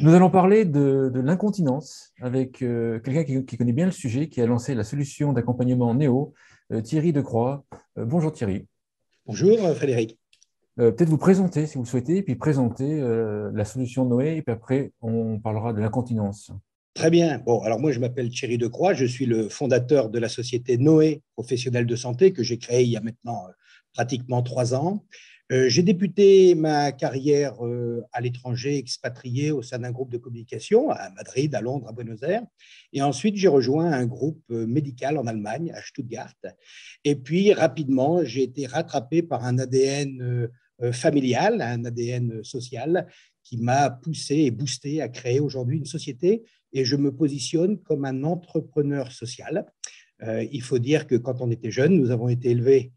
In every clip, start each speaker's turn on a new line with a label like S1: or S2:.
S1: Nous allons parler de l'incontinence avec quelqu'un qui connaît bien le sujet, qui a lancé la solution d'accompagnement Néo, Thierry Decroix. Bonjour Thierry.
S2: Bonjour Frédéric.
S1: Peut-être vous présenter si vous le souhaitez, puis présenter la solution Noé, et puis après on parlera de l'incontinence.
S2: Très bien. Bon, alors moi je m'appelle Thierry Decroix, je suis le fondateur de la société Noé Professionnels de Santé que j'ai créée il y a maintenant pratiquement 3 ans. J'ai débuté ma carrière à l'étranger, expatrié au sein d'un groupe de communication à Madrid, à Londres, à Buenos Aires. Et ensuite, j'ai rejoint un groupe médical en Allemagne, à Stuttgart. Et puis, rapidement, j'ai été rattrapé par un ADN familial, un ADN social qui m'a poussé et boosté à créer aujourd'hui une société et je me positionne comme un entrepreneur social. Il faut dire que quand on était jeune, nous avons été élevés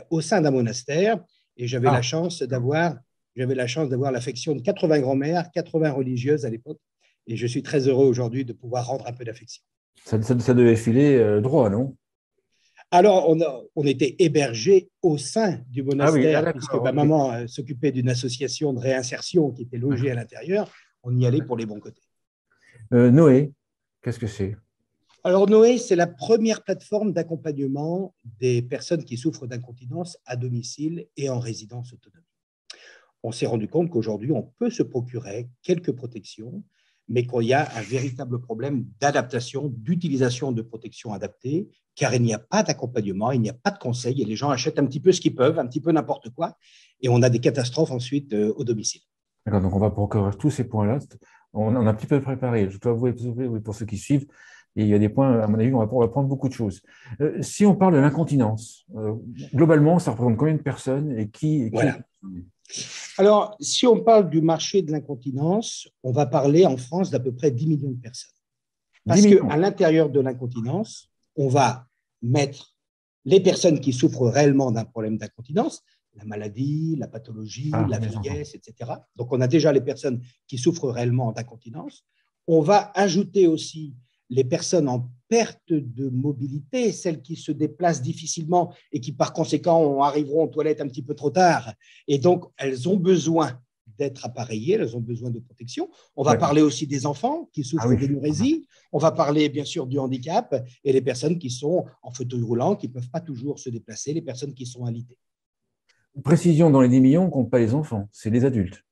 S2: au sein d'un monastère et
S1: Ah,
S2: j'avais la chance d'avoir l'affection de 80 grands-mères, 80 religieuses à l'époque et je suis très heureux aujourd'hui de pouvoir rendre un peu d'affection.
S1: ça devait filer droit, non?
S2: Alors, on était hébergés au sein du
S1: Ah oui, ah
S2: monastère, puisque
S1: d'accord,
S2: ma
S1: ok.
S2: maman s'occupait d'une association de réinsertion qui était logée à
S1: D'accord.
S2: l'intérieur. On y allait pour les bons côtés.
S1: Noé, qu'est-ce que c'est?
S2: Alors, Noé, c'est la première plateforme d'accompagnement des personnes qui souffrent d'incontinence à domicile et en résidence autonome. On s'est rendu compte qu'aujourd'hui, on peut se procurer quelques protections, mais qu'il y a un véritable problème d'adaptation, d'utilisation de protections adaptées, car il n'y a pas d'accompagnement, il n'y a pas de conseil, et les gens achètent un petit peu ce qu'ils peuvent, un petit peu n'importe quoi, et on a des catastrophes ensuite au domicile.
S1: D'accord, donc on va recouvrir tous ces points-là. On a un petit peu préparé, je dois avouer oui, pour ceux qui suivent. Et il y a des points, à mon avis, on va prendre beaucoup de choses. Si on parle de l'incontinence, globalement, ça représente combien de personnes et qui est
S2: Voilà.
S1: concerné?
S2: Alors, si on parle du marché de l'incontinence, on va parler en France d'à peu près 10 millions de personnes.
S1: 10
S2: Parce qu'à
S1: millions.
S2: l'intérieur de l'incontinence, on va mettre les personnes qui souffrent réellement d'un problème d'incontinence, la maladie, la pathologie,
S1: Ah,
S2: la
S1: les enfants.
S2: vieillesse, etc. Donc, on a déjà les personnes qui souffrent réellement d'incontinence. On va ajouter aussi les personnes en perte de mobilité, celles qui se déplacent difficilement et qui, par conséquent, arriveront aux toilettes un petit peu trop tard. Et donc, elles ont besoin d'être appareillées, elles ont besoin de protection. On va
S1: D'accord.
S2: parler aussi des enfants qui
S1: Ah
S2: souffrent
S1: oui.
S2: d'énurésie. On va parler bien sûr du handicap et les personnes qui sont en fauteuil roulant, qui ne peuvent pas toujours se déplacer, les personnes qui sont alitées.
S1: Précision, dans les 10 millions, on ne compte pas les enfants, c'est les adultes.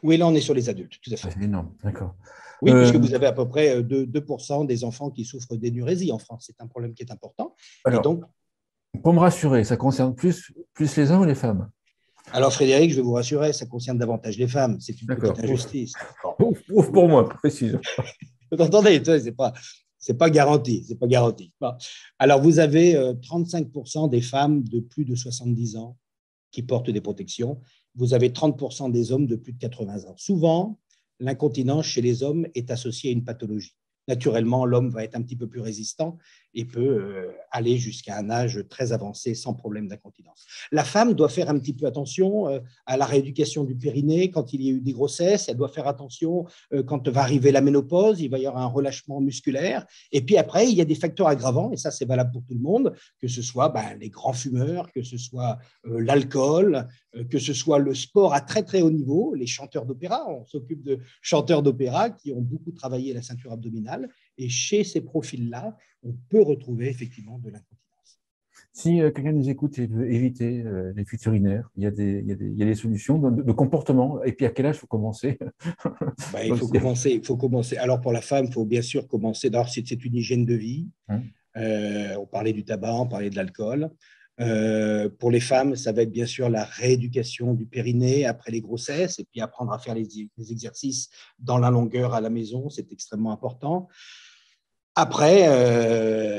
S2: Oui, là, on est sur les adultes, tout à
S1: Ah,
S2: fait.
S1: c'est énorme, d'accord.
S2: Oui,
S1: Euh,
S2: puisque vous avez à peu près 2% des enfants qui souffrent d'énurésie en France. C'est un problème qui est important. Et
S1: alors,
S2: donc,
S1: pour me rassurer, ça concerne plus les hommes ou les femmes?
S2: alors Frédéric, je vais vous rassurer, ça concerne davantage les femmes. C'est une petite
S1: D'accord. Ouf.
S2: injustice. Bon.
S1: Ouf pour moi, précision.
S2: Vous entendez, c'est pas garanti, c'est pas garanti. Bon. Alors, vous avez 35% des femmes de plus de 70 ans qui portent des protections. Vous avez 30% des hommes de plus de 80 ans. Souvent, l'incontinence chez les hommes est associée à une pathologie. Naturellement, l'homme va être un petit peu plus résistant et peut aller jusqu'à un âge très avancé sans problème d'incontinence. La femme doit faire un petit peu attention à la rééducation du périnée quand il y a eu des grossesses. Elle doit faire attention quand va arriver la ménopause. Il va y avoir un relâchement musculaire. Et puis après, il y a des facteurs aggravants, et ça, c'est valable pour tout le monde, que ce soit les grands fumeurs, que ce soit l'alcool, que ce soit le sport à très très haut niveau, les chanteurs d'opéra. On s'occupe de chanteurs d'opéra qui ont beaucoup travaillé la ceinture abdominale. Et chez ces profils-là, on peut retrouver effectivement de l'incontinence.
S1: Si quelqu'un nous écoute et veut éviter les fuites urinaires, il y a des solutions de comportement. Et puis à quel âge il faut commencer?
S2: Il faut commencer, il faut commencer. Alors pour la femme, il faut bien sûr commencer. D'abord, c'est une hygiène de vie.
S1: Hein.
S2: On parlait du tabac, on parlait de l'alcool. Pour les femmes, ça va être bien sûr la rééducation du périnée après les grossesses et puis apprendre à faire les exercices dans la longueur à la maison, c'est extrêmement important. Après,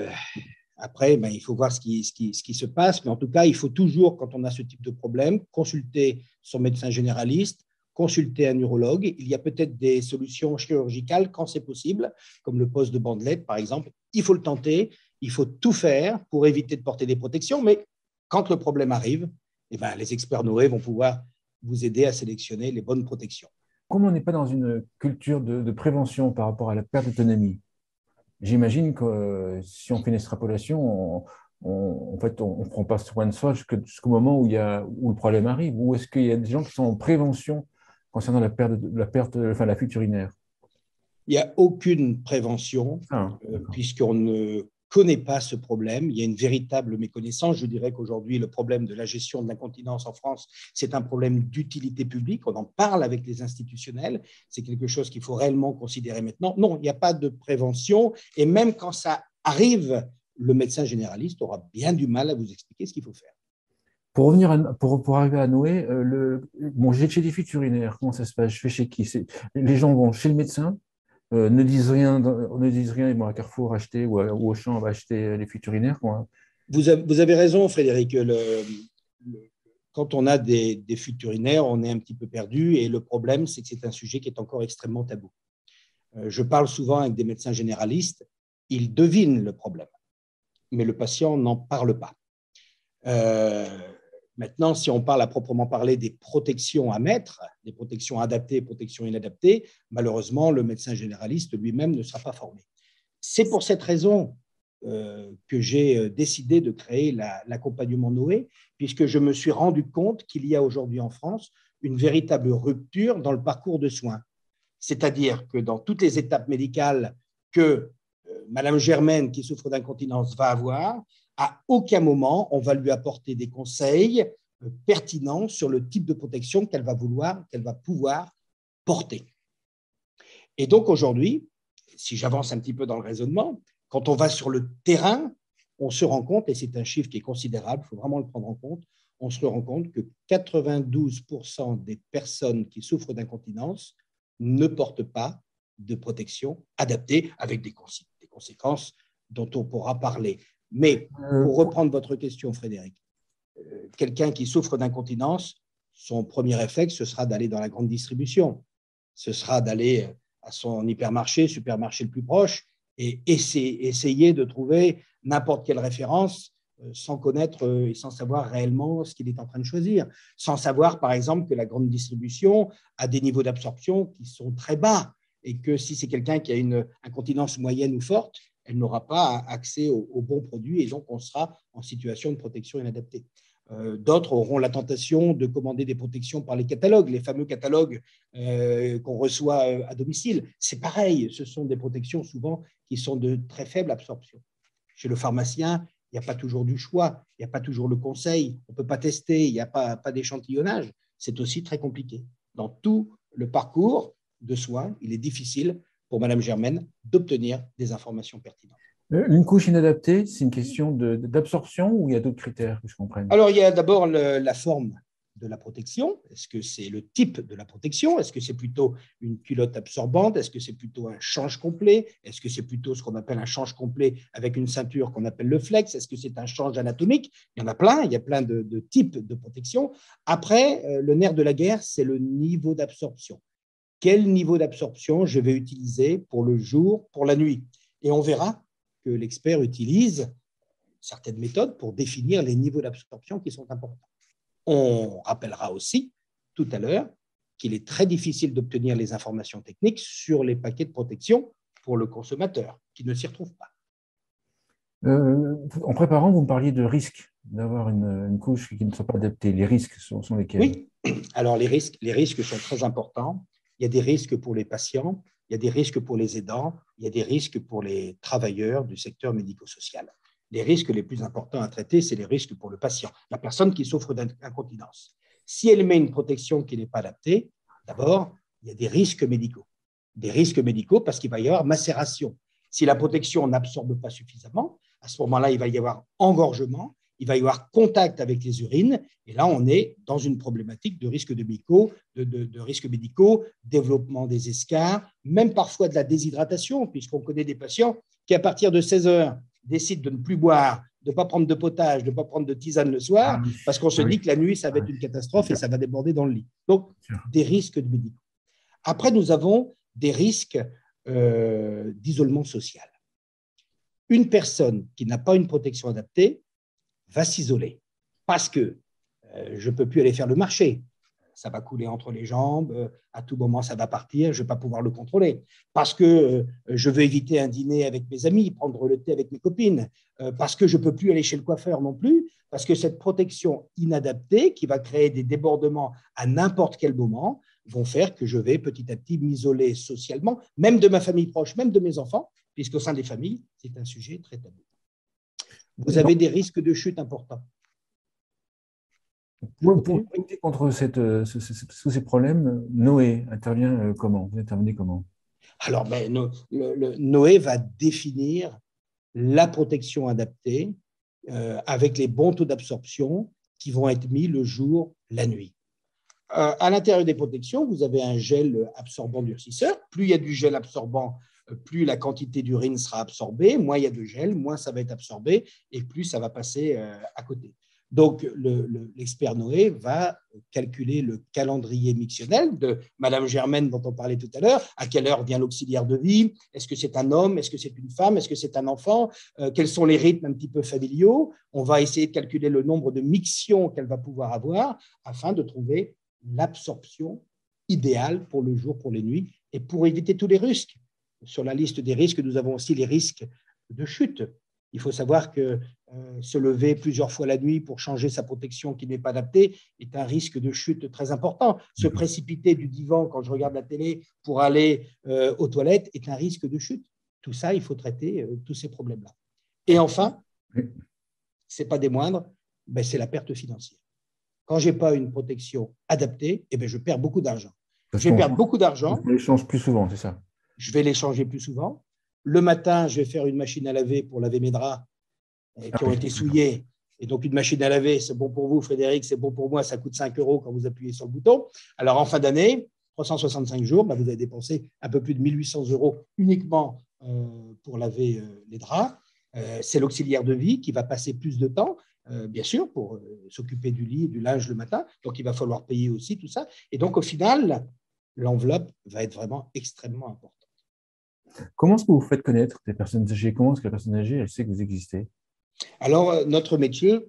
S2: il faut voir ce qui se passe, mais en tout cas, il faut toujours, quand on a ce type de problème, consulter son médecin généraliste, consulter un urologue. Il y a peut-être des solutions chirurgicales quand c'est possible, comme le pose de bandelette, par exemple. Il faut le tenter, il faut tout faire pour éviter de porter des protections, mais quand le problème arrive, les experts Noé vont pouvoir vous aider à sélectionner les bonnes protections.
S1: Comme on n'est pas dans une culture de prévention par rapport à la perte d'autonomie, j'imagine que si on fait une extrapolation, en fait, on ne prend pas soin de soi jusqu'au moment où le problème arrive. Ou est-ce qu'il y a des gens qui sont en prévention concernant la perte, enfin, la fuite urinaire?
S2: Il n'y a aucune prévention, puisqu'on ne connaît pas ce problème. Il y a une véritable méconnaissance. Je dirais qu'aujourd'hui, le problème de la gestion de l'incontinence en France, c'est un problème d'utilité publique. On en parle avec les institutionnels. C'est quelque chose qu'il faut réellement considérer maintenant. Non, il n'y a pas de prévention. Et même quand ça arrive, le médecin généraliste aura bien du mal à vous expliquer ce qu'il faut faire.
S1: Pour revenir pour arriver à Noé, j'ai chez des fuites urinaires, comment ça se passe? Je fais chez qui? Les gens vont chez le médecin, ne disent rien, ils vont à Carrefour acheter ou au Auchan, on va acheter les fuites urinaires.
S2: Vous avez raison, Frédéric. Quand on a des fuites urinaires, on est un petit peu perdu. Et le problème, c'est que c'est un sujet qui est encore extrêmement tabou. Je parle souvent avec des médecins généralistes. Ils devinent le problème, mais le patient n'en parle pas. Maintenant, si on parle à proprement parler des protections à mettre, des protections adaptées et protections inadaptées, malheureusement, le médecin généraliste lui-même ne sera pas formé. C'est pour cette raison que j'ai décidé de créer l'accompagnement Noé, puisque je me suis rendu compte qu'il y a aujourd'hui en France une véritable rupture dans le parcours de soins. C'est-à-dire que dans toutes les étapes médicales que Madame Germaine, qui souffre d'incontinence, va avoir, à aucun moment on va lui apporter des conseils pertinents sur le type de protection qu'elle va pouvoir porter. Et donc aujourd'hui, si j'avance un petit peu dans le raisonnement, quand on va sur le terrain, on se rend compte, et c'est un chiffre qui est considérable, il faut vraiment le prendre en compte, on se rend compte que 92% des personnes qui souffrent d'incontinence ne portent pas de protection adaptée, avec des conséquences dont on pourra parler. Mais pour reprendre votre question, Frédéric, quelqu'un qui souffre d'incontinence, son premier réflexe, ce sera d'aller dans la grande distribution. Ce sera d'aller à son hypermarché, supermarché le plus proche, et essayer de trouver n'importe quelle référence sans connaître et sans savoir réellement ce qu'il est en train de choisir. Sans savoir, par exemple, que la grande distribution a des niveaux d'absorption qui sont très bas et que si c'est quelqu'un qui a une incontinence moyenne ou forte, elle n'aura pas accès aux bons produits et donc on sera en situation de protection inadaptée. D'autres auront la tentation de commander des protections par les catalogues, les fameux catalogues qu'on reçoit à domicile. C'est pareil, ce sont des protections souvent qui sont de très faible absorption. Chez le pharmacien, il n'y a pas toujours du choix, il n'y a pas toujours le conseil, on ne peut pas tester, il n'y a pas d'échantillonnage. C'est aussi très compliqué. Dans tout le parcours de soins, il est difficile pour Madame Germaine d'obtenir des informations pertinentes.
S1: Une couche inadaptée, c'est une question d'absorption ou il y a d'autres critères que je comprenne?
S2: Alors, il y a d'abord la forme de la protection. Est-ce que c'est le type de la protection? Est-ce que c'est plutôt une culotte absorbante? Est-ce que c'est plutôt un change complet? Est-ce que c'est plutôt ce qu'on appelle un change complet avec une ceinture qu'on appelle le flex? Est-ce que c'est un change anatomique? Il y en a plein, il y a plein de types de protection. Après, le nerf de la guerre, c'est le niveau d'absorption. Quel niveau d'absorption je vais utiliser pour le jour, pour la nuit? Et on verra que l'expert utilise certaines méthodes pour définir les niveaux d'absorption qui sont importants. On rappellera aussi tout à l'heure qu'il est très difficile d'obtenir les informations techniques sur les paquets de protection pour le consommateur, qui ne s'y retrouve pas.
S1: En préparant, vous me parliez de risques d'avoir une couche qui ne soit pas adaptée. Les risques sont lesquels?
S2: Oui, alors les risques sont très importants. Il y a des risques pour les patients, il y a des risques pour les aidants, il y a des risques pour les travailleurs du secteur médico-social. Les risques les plus importants à traiter, c'est les risques pour le patient, la personne qui souffre d'incontinence. Si elle met une protection qui n'est pas adaptée, d'abord, il y a des risques médicaux. Des risques médicaux parce qu'il va y avoir macération. Si la protection n'absorbe pas suffisamment, à ce moment-là, il va y avoir engorgement, il va y avoir contact avec les urines, et là, on est dans une problématique de risques risques médicaux, développement des escarres, même parfois de la déshydratation, puisqu'on connaît des patients qui, à partir de 16 heures, décident de ne plus boire, de ne pas prendre de potage, de ne pas prendre de tisane le soir, parce qu'on se dit que la nuit, ça va être une catastrophe et ça va déborder dans le lit. Donc, des risques médicaux. Après, nous avons des risques d'isolement social. Une personne qui n'a pas une protection adaptée va s'isoler parce que je ne peux plus aller faire le marché. Ça va couler entre les jambes, à tout moment ça va partir, je ne vais pas pouvoir le contrôler. Parce que je veux éviter un dîner avec mes amis, prendre le thé avec mes copines, parce que je ne peux plus aller chez le coiffeur non plus, parce que cette protection inadaptée qui va créer des débordements à n'importe quel moment vont faire que je vais petit à petit m'isoler socialement, même de ma famille proche, même de mes enfants, puisqu'au sein des familles, c'est un sujet très tabou. Vous avez des risques de chute importants.
S1: Pour lutter contre tous ces problèmes, Noé intervient comment? Vous intervenez comment?
S2: Alors, Noé va définir la protection adaptée avec les bons taux d'absorption qui vont être mis le jour, la nuit. À l'intérieur des protections, vous avez un gel absorbant durcisseur. Plus il y a du gel absorbant, plus la quantité d'urine sera absorbée. Moins il y a de gel, moins ça va être absorbé et plus ça va passer à côté. Donc, l'expert Noé va calculer le calendrier mictionnel de Madame Germaine dont on parlait tout à l'heure. À quelle heure vient l'auxiliaire de vie? Est-ce que c'est un homme? Est-ce que c'est une femme? Est-ce que c'est un enfant? Quels sont les rythmes un petit peu familiaux? On va essayer de calculer le nombre de mictions qu'elle va pouvoir avoir afin de trouver l'absorption idéale pour le jour, pour les nuits et pour éviter tous les risques. Sur la liste des risques, nous avons aussi les risques de chute. Il faut savoir que se lever plusieurs fois la nuit pour changer sa protection qui n'est pas adaptée est un risque de chute très important. Se précipiter du divan quand je regarde la télé pour aller aux toilettes est un risque de chute. Tout ça, il faut traiter tous ces problèmes-là. Et enfin, ce n'est pas des moindres, c'est la perte financière. Quand je n'ai pas une protection adaptée, je perds beaucoup d'argent. Je vais perdre beaucoup d'argent.
S1: On les change plus souvent, c'est ça?
S2: Je vais les changer plus souvent. Le matin, je vais faire une machine à laver pour laver mes draps qui ont été souillés. Et donc, une machine à laver, c'est bon pour vous, Frédéric, c'est bon pour moi, ça coûte 5 € quand vous appuyez sur le bouton. Alors, en fin d'année, 365 jours, vous avez dépensé un peu plus de 1 800 € uniquement pour laver les draps. C'est l'auxiliaire de vie qui va passer plus de temps, bien sûr, pour s'occuper du lit et du linge le matin. Donc, il va falloir payer aussi tout ça. Et donc, au final, l'enveloppe va être vraiment extrêmement importante.
S1: Comment est-ce que vous faites connaître des personnes âgées? Comment est-ce que la personne âgée, elle sait que vous existez?
S2: Alors, notre métier,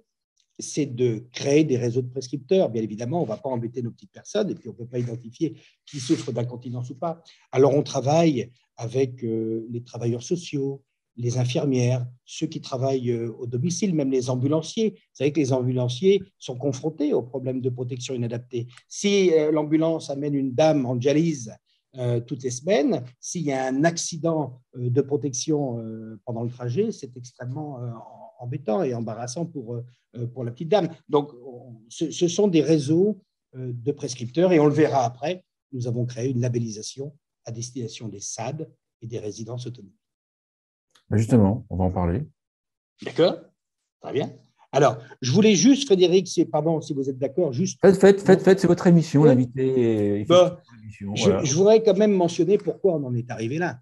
S2: c'est de créer des réseaux de prescripteurs. Bien évidemment, on ne va pas embêter nos petites personnes et puis on ne peut pas identifier qui souffre d'incontinence ou pas. Alors, on travaille avec les travailleurs sociaux, les infirmières, ceux qui travaillent au domicile, même les ambulanciers. Vous savez que les ambulanciers sont confrontés aux problèmes de protection inadaptée. Si l'ambulance amène une dame en dialyse toutes les semaines, s'il y a un accident de protection pendant le trajet, c'est extrêmement embêtant et embarrassant pour la petite dame. Donc, ce sont des réseaux de prescripteurs et on le verra après. Nous avons créé une labellisation à destination des SAD et des résidences autonomes.
S1: Justement, on va en parler.
S2: D'accord? Très bien. Alors, je voulais juste, Frédéric, pardon, si vous êtes d'accord, juste…
S1: Faites, c'est votre émission, l'invité.
S2: Je voudrais quand même mentionner pourquoi on en est arrivé là.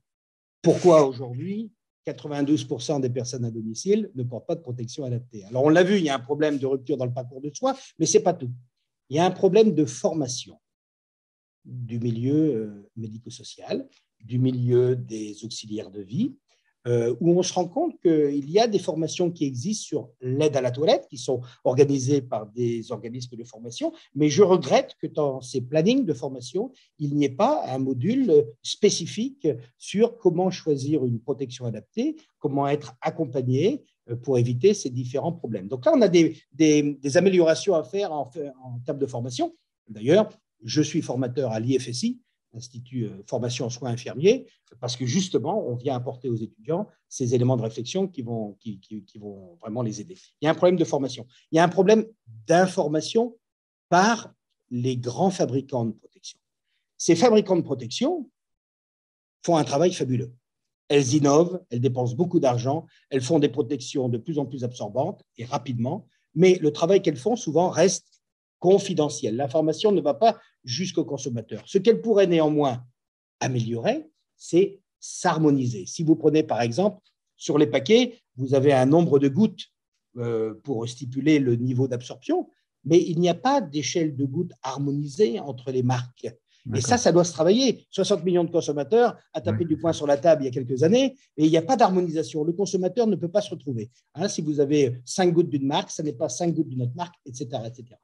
S2: Pourquoi aujourd'hui, 92% des personnes à domicile ne portent pas de protection adaptée. Alors, on l'a vu, il y a un problème de rupture dans le parcours de soins, mais ce n'est pas tout. Il y a un problème de formation du milieu médico-social, du milieu des auxiliaires de vie, où on se rend compte qu'il y a des formations qui existent sur l'aide à la toilette, qui sont organisées par des organismes de formation, mais je regrette que dans ces plannings de formation, il n'y ait pas un module spécifique sur comment choisir une protection adaptée, comment être accompagné pour éviter ces différents problèmes. Donc là, on a des améliorations à faire en termes de formation. D'ailleurs, je suis formateur à l'IFSI, Institut Formation en Soins Infirmiers, parce que justement, on vient apporter aux étudiants ces éléments de réflexion qui vont vraiment les aider. Il y a un problème de formation. Il y a un problème d'information par les grands fabricants de protection. Ces fabricants de protection font un travail fabuleux. Elles innovent, elles dépensent beaucoup d'argent, elles font des protections de plus en plus absorbantes et rapidement, mais le travail qu'elles font souvent reste confidentiel. L'information ne va pas jusqu'au consommateur. Ce qu'elle pourrait néanmoins améliorer, c'est s'harmoniser. Si vous prenez par exemple, sur les paquets, vous avez un nombre de gouttes pour stipuler le niveau d'absorption, mais il n'y a pas d'échelle de gouttes harmonisée entre les marques. Et ça doit se travailler. 60 millions de consommateurs a tapé du poing sur la table il y a quelques années, et il n'y a pas d'harmonisation. Le consommateur ne peut pas se retrouver. Si vous avez 5 gouttes d'une marque, ça n'est pas 5 gouttes d'une autre marque, etc., etc.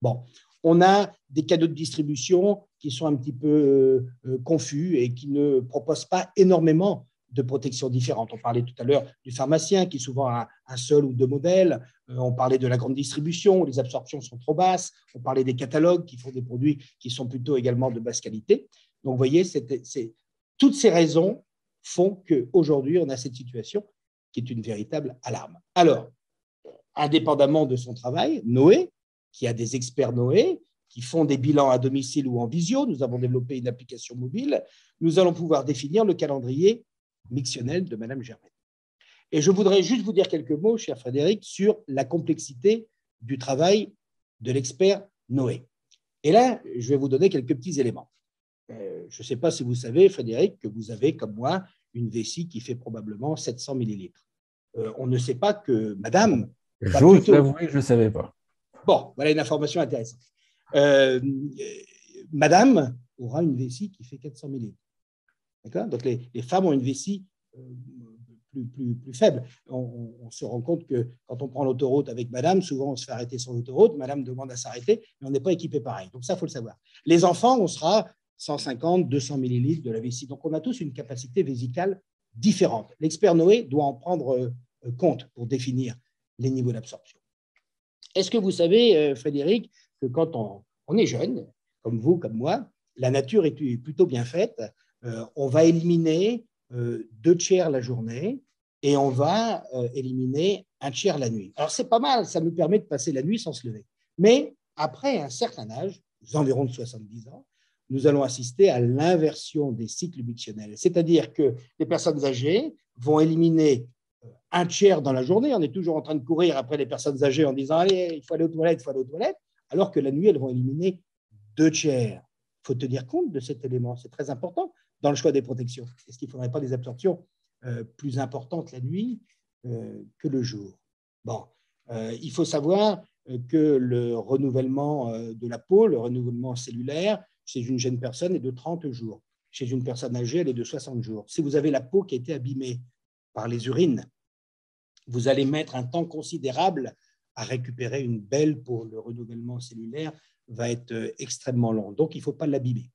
S2: Bon, on a des canaux de distribution qui sont un petit peu confus et qui ne proposent pas énormément de protection différentes. On parlait tout à l'heure du pharmacien qui souvent a un seul ou deux modèles. On parlait de la grande distribution où les absorptions sont trop basses. On parlait des catalogues qui font des produits qui sont plutôt également de basse qualité. Donc, vous voyez, toutes ces raisons font qu'aujourd'hui, on a cette situation qui est une véritable alarme. Alors, indépendamment de son travail, Noé, qui a des experts Noé, qui font des bilans à domicile ou en visio, nous avons développé une application mobile, nous allons pouvoir définir le calendrier mictionnel de Madame Germaine. Et je voudrais juste vous dire quelques mots, cher Frédéric, sur la complexité du travail de l'expert Noé. Et là, je vais vous donner quelques petits éléments. Je ne sais pas si vous savez, Frédéric, que vous avez, comme moi, une vessie qui fait probablement 700 millilitres. On ne sait pas que Madame…
S1: J'ose l'avouer, je ne le savais pas.
S2: Bon, voilà une information intéressante. Madame aura une vessie qui fait 400 millilitres. D'accord ? Donc, les femmes ont une vessie plus faible. On se rend compte que quand on prend l'autoroute avec Madame, souvent on se fait arrêter sur l'autoroute, Madame demande à s'arrêter, mais on n'est pas équipé pareil. Donc, ça, il faut le savoir. Les enfants, on sera 150, 200 millilitres de la vessie. Donc, on a tous une capacité vésicale différente. L'expert Noé doit en prendre compte pour définir les niveaux d'absorption. Est-ce que vous savez, Frédéric, que quand on est jeune, comme vous, comme moi, la nature est plutôt bien faite. On va éliminer 2/3 la journée et on va éliminer 1/3 la nuit. Alors, c'est pas mal, ça nous permet de passer la nuit sans se lever. Mais après un certain âge, environ de 70 ans, nous allons assister à l'inversion des cycles mictionnels. C'est-à-dire que les personnes âgées vont éliminer 1/3 dans la journée. On est toujours en train de courir après les personnes âgées en disant « Allez, il faut aller aux toilettes, il faut aller aux toilettes », alors que la nuit, elles vont éliminer 2/3. Il faut tenir compte de cet élément. C'est très important dans le choix des protections. Est-ce qu'il ne faudrait pas des absorptions plus importantes la nuit que le jour? Bon, il faut savoir que le renouvellement de la peau, le renouvellement cellulaire, chez une jeune personne est de 30 jours. Chez une personne âgée, elle est de 60 jours. Si vous avez la peau qui a été abîmée par les urines, vous allez mettre un temps considérable à récupérer une belle peau. Le renouvellement cellulaire va être extrêmement long. Donc, il ne faut pas l'abîmer.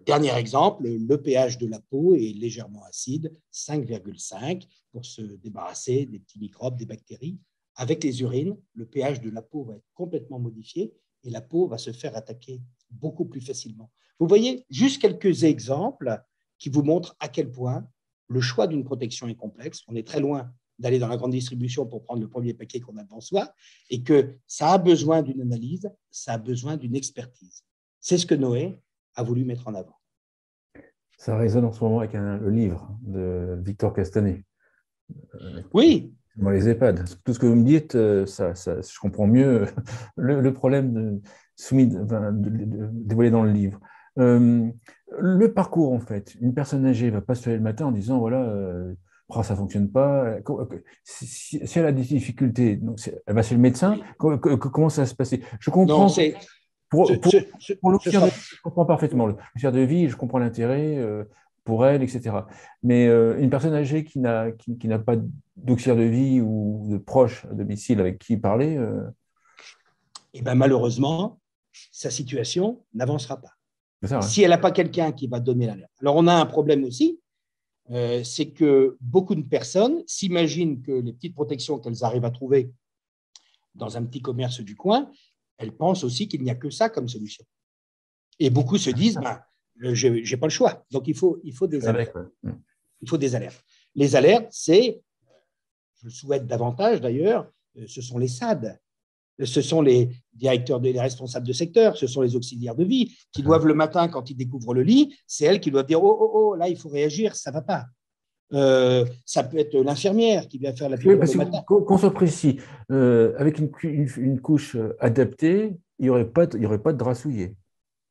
S2: Dernier exemple, le pH de la peau est légèrement acide, 5,5, pour se débarrasser des petits microbes, des bactéries. Avec les urines, le pH de la peau va être complètement modifié et la peau va se faire attaquer beaucoup plus facilement. Vous voyez, juste quelques exemples qui vous montrent à quel point le choix d'une protection est complexe. On est très loin d'aller dans la grande distribution pour prendre le premier paquet qu'on a devant soi et que ça a besoin d'une analyse, ça a besoin d'une expertise. C'est ce que Noé a voulu mettre en avant.
S1: Ça résonne en ce moment avec le livre de Victor Castanet.
S2: Oui.
S1: Dans les EHPAD. Tout ce que vous me dites, je comprends mieux le problème dévoilé dans le livre. Le parcours, en fait, une personne âgée ne va pas se lever le matin en disant, voilà, ça ne fonctionne pas. Si elle a des difficultés, donc elle va chez le médecin. Oui. Comment ça va se passer? Je comprends. Non, pour l'auxiliaire de vie, je comprends parfaitement. L'auxiliaire de vie, je comprends l'intérêt pour elle, etc. Mais une personne âgée qui n'a pas d'auxiliaire de vie ou de proche à domicile avec qui parler…
S2: Eh bien, malheureusement, sa situation n'avancera pas.
S1: Ça, ouais.
S2: Si elle n'a pas quelqu'un qui va donner l'alerte. Alors, on a un problème aussi, c'est que beaucoup de personnes s'imaginent que les petites protections qu'elles arrivent à trouver dans un petit commerce du coin, elles pensent aussi qu'il n'y a que ça comme solution. Et beaucoup se disent, je n'ai pas le choix. Donc, il faut des alertes. Il faut des alertes. Les alertes, c'est, je le souhaite davantage d'ailleurs, ce sont les SAD. Ce sont les directeurs, les responsables de secteur, ce sont les auxiliaires de vie qui doivent le matin, quand ils découvrent le lit, c'est elles qui doivent dire oh, là, il faut réagir, ça ne va pas. Ça peut être l'infirmière qui vient faire la piqûre le matin.
S1: Qu'on soit précis, avec une couche adaptée, il n'y aurait pas de drap souillé.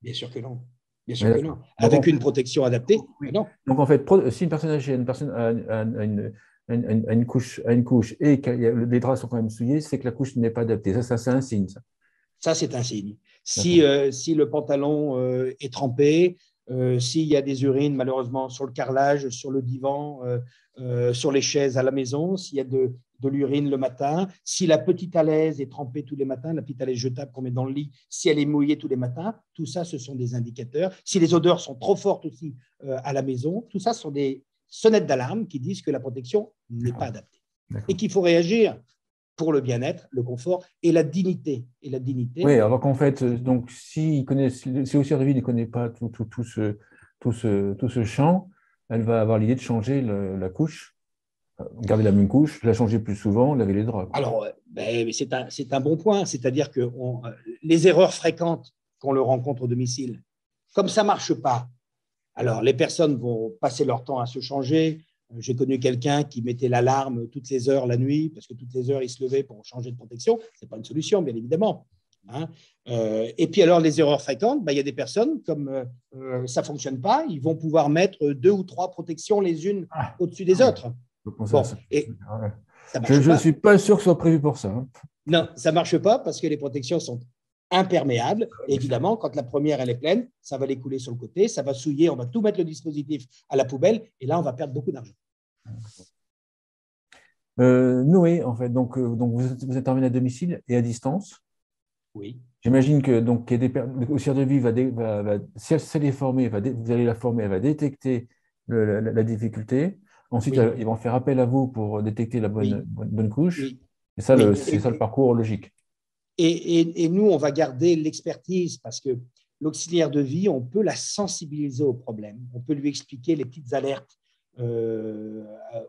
S2: Bien sûr que non. Bien sûr que non. Avec une protection adaptée,
S1: oui.
S2: Non.
S1: Donc, en fait, si une personne âgée, a une couche et que les draps sont quand même souillés, c'est que la couche n'est pas adaptée. Ça c'est un signe. Ça,
S2: c'est un signe. Si le pantalon est trempé, s'il y a des urines, malheureusement, sur le carrelage, sur le divan, sur les chaises à la maison, s'il y a de l'urine le matin, si la petite alaise est trempée tous les matins, la petite alaise jetable qu'on met dans le lit, si elle est mouillée tous les matins, tout ça, ce sont des indicateurs. Si les odeurs sont trop fortes aussi à la maison, tout ça, ce sont des sonnettes d'alarme qui disent que la protection n'est pas adaptée et qu'il faut réagir pour le bien-être, le confort et la dignité.
S1: Oui, alors qu'en fait, donc, si Océan de Vie ne connaît pas tout ce champ, elle va avoir l'idée de changer la couche, garder la même couche, la changer plus souvent, laver les draps.
S2: Alors, c'est un bon point, c'est-à-dire que les erreurs fréquentes qu'on le rencontre au domicile, comme ça ne marche pas, alors les personnes vont passer leur temps à se changer. J'ai connu quelqu'un qui mettait l'alarme toutes les heures la nuit, parce que toutes les heures, il se levait pour changer de protection. Ce n'est pas une solution, bien évidemment. Hein. Et puis alors, les erreurs fréquentes, il y a des personnes, comme ça ne fonctionne pas, ils vont pouvoir mettre 2 ou 3 protections les unes au-dessus des autres. Bon, et ça marche
S1: je ne suis pas sûr que ce soit prévu pour ça. Hein.
S2: Non, ça ne marche pas parce que les protections sont imperméables. Et évidemment, quand la première elle est pleine, ça va les couler sur le côté, ça va souiller, on va tout mettre le dispositif à la poubelle et là, on va perdre beaucoup d'argent.
S1: Noé, en fait, donc vous intervenez à domicile et à distance.
S2: Oui.
S1: J'imagine que donc le CIR de vie si elle est formée, vous allez la former, elle va détecter la difficulté. Ensuite, ils vont faire appel à vous pour détecter la bonne couche.
S2: Oui.
S1: Et ça, c'est ça le parcours logique.
S2: Et nous, on va garder l'expertise parce que l'auxiliaire de vie, on peut la sensibiliser au problème. On peut lui expliquer les petites alertes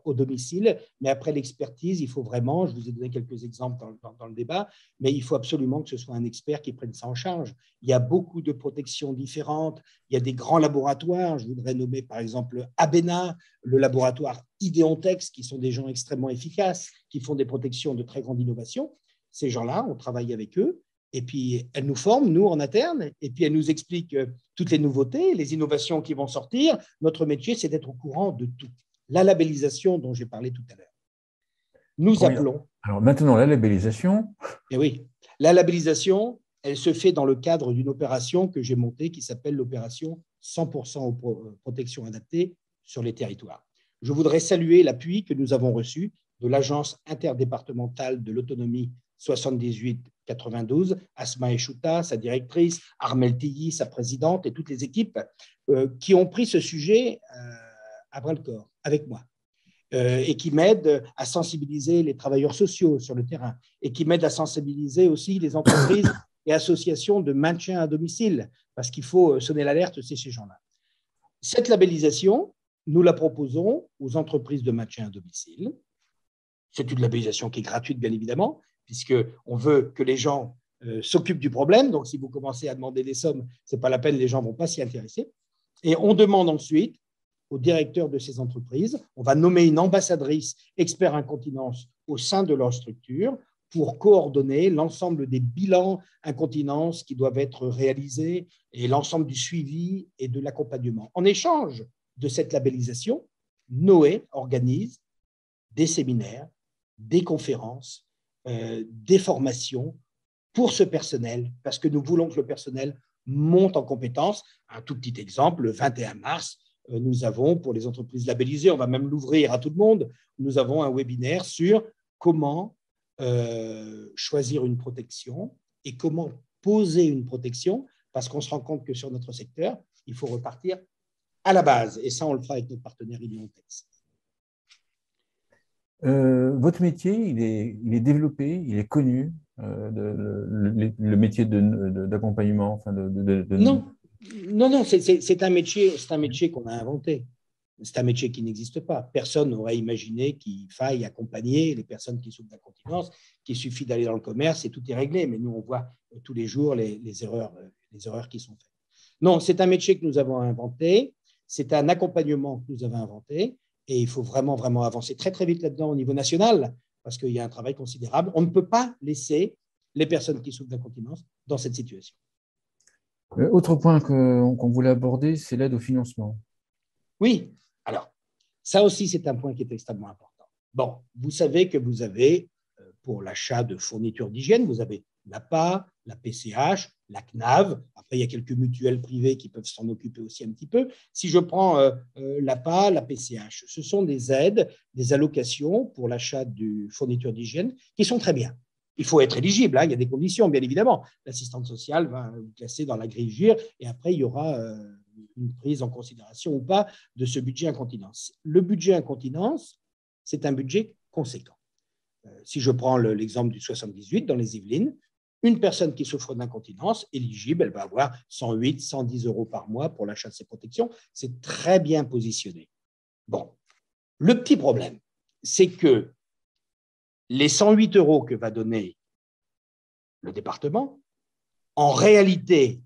S2: au domicile. Mais après l'expertise, il faut vraiment, je vous ai donné quelques exemples dans le débat, mais il faut absolument que ce soit un expert qui prenne ça en charge. Il y a beaucoup de protections différentes. Il y a des grands laboratoires. Je voudrais nommer par exemple Abena, le laboratoire Ideontex, qui sont des gens extrêmement efficaces, qui font des protections de très grande innovation. Ces gens-là, on travaille avec eux. Et puis, elles nous forment, nous, en interne, et puis elles nous expliquent toutes les nouveautés, les innovations qui vont sortir. Notre métier, c'est d'être au courant de tout. La labellisation dont j'ai parlé tout à l'heure. Nous appelons…
S1: Alors maintenant, la labellisation…
S2: Eh oui, la labellisation, elle se fait dans le cadre d'une opération que j'ai montée qui s'appelle l'opération 100% protection adaptée sur les territoires. Je voudrais saluer l'appui que nous avons reçu de l'Agence interdépartementale de l'autonomie 78-92, Asma Echouta, sa directrice, Armel Tilly, sa présidente, et toutes les équipes qui ont pris ce sujet à bras-le-corps avec moi et qui m'aident à sensibiliser les travailleurs sociaux sur le terrain et qui m'aident à sensibiliser aussi les entreprises et associations de maintien à domicile, parce qu'il faut sonner l'alerte, c'est ces gens-là. Cette labellisation, nous la proposons aux entreprises de maintien à domicile. C'est une labellisation qui est gratuite, bien évidemment, puisqu'on veut que les gens s'occupent du problème. Donc, si vous commencez à demander des sommes, ce n'est pas la peine, les gens ne vont pas s'y intéresser. Et on demande ensuite au directeur de ces entreprises, on va nommer une ambassadrice expert incontinence au sein de leur structure pour coordonner l'ensemble des bilans incontinence qui doivent être réalisés et l'ensemble du suivi et de l'accompagnement. En échange de cette labellisation, Noé organise des séminaires, des conférences, des formations pour ce personnel, parce que nous voulons que le personnel monte en compétences. Un tout petit exemple, le 21 mars, nous avons, pour les entreprises labellisées, on va même l'ouvrir à tout le monde, nous avons un webinaire sur comment choisir une protection et comment poser une protection, parce qu'on se rend compte que sur notre secteur, il faut repartir à la base. Et ça, on le fera avec notre partenaire Ideontex.
S1: Votre métier, il est développé, il est connu, le métier d'accompagnement, enfin
S2: Non, c'est un métier qu'on a inventé. C'est un métier qui n'existe pas. Personne n'aurait imaginé qu'il faille accompagner les personnes qui souffrent d'incontinence, qu'il suffit d'aller dans le commerce et tout est réglé. Mais nous, on voit tous les jours les erreurs qui sont faites. Non, c'est un métier que nous avons inventé, c'est un accompagnement que nous avons inventé et il faut vraiment, vraiment avancer très, très vite là-dedans au niveau national parce qu'il y a un travail considérable. On ne peut pas laisser les personnes qui souffrent d'incontinence dans cette situation.
S1: Autre point qu'on voulait aborder, c'est l'aide au financement.
S2: Oui, alors, ça aussi, c'est un point qui est extrêmement important. Bon, vous savez que vous avez, pour l'achat de fournitures d'hygiène, vous avez l'APA, la PCH, la CNAV. Après, il y a quelques mutuelles privées qui peuvent s'en occuper aussi un petit peu. Si je prends l'APA, la PCH, ce sont des aides, des allocations pour l'achat de fournitures d'hygiène qui sont très bien. Il faut être éligible, hein, il y a des conditions, bien évidemment. L'assistante sociale va vous classer dans la grille GIR et après, il y aura une prise en considération ou pas de ce budget incontinence. Le budget incontinence, c'est un budget conséquent. Si je prends l'exemple du 78 dans les Yvelines, une personne qui souffre d'incontinence éligible, elle va avoir 108, 110 euros par mois pour l'achat de ses protections. C'est très bien positionné. Bon, le petit problème, c'est que les 108 euros que va donner le département, en réalité,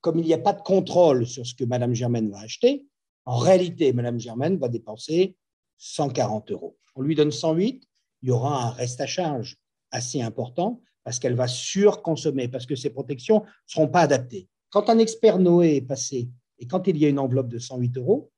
S2: comme il n'y a pas de contrôle sur ce que Mme Germaine va acheter, en réalité, Mme Germaine va dépenser 140 euros. On lui donne 108, il y aura un reste à charge assez important parce qu'elle va surconsommer, parce que ces protections ne seront pas adaptées. Quand un expert Noé est passé et quand il y a une enveloppe de 108 euros,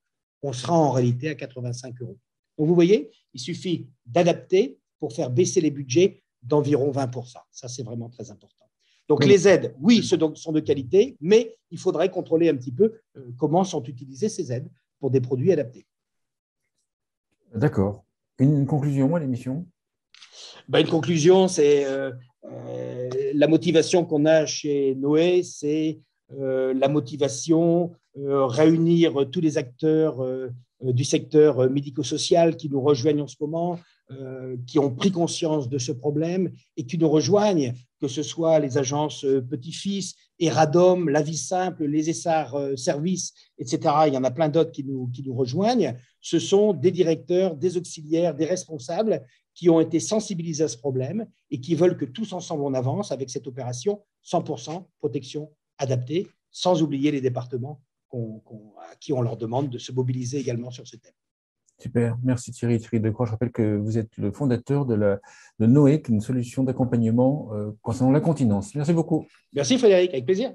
S2: on sera en réalité à 85 euros. Donc, vous voyez, il suffit d'adapter pour faire baisser les budgets d'environ 20%. Ça, c'est vraiment très important. Donc, les aides, oui, sont de qualité, mais il faudrait contrôler un petit peu comment sont utilisées ces aides pour des produits adaptés.
S1: D'accord. Une conclusion à l'émission?
S2: Une conclusion, c'est la motivation qu'on a chez Noé, c'est la motivation, réunir tous les acteurs du secteur médico-social qui nous rejoignent en ce moment, qui ont pris conscience de ce problème et qui nous rejoignent, que ce soit les agences Petit-Fils, Eradom, La Vie Simple, les ESSAR Services, etc. Il y en a plein d'autres qui nous rejoignent. Ce sont des directeurs, des auxiliaires, des responsables qui ont été sensibilisés à ce problème et qui veulent que tous ensemble on avance avec cette opération 100% protection adaptée, sans oublier les départements à qui on leur demande de se mobiliser également sur ce thème.
S1: Super, merci Thierry Decroix. Je rappelle que vous êtes le fondateur de Noé, une solution d'accompagnement concernant l'incontinence. Merci beaucoup.
S2: Merci Frédéric, avec plaisir.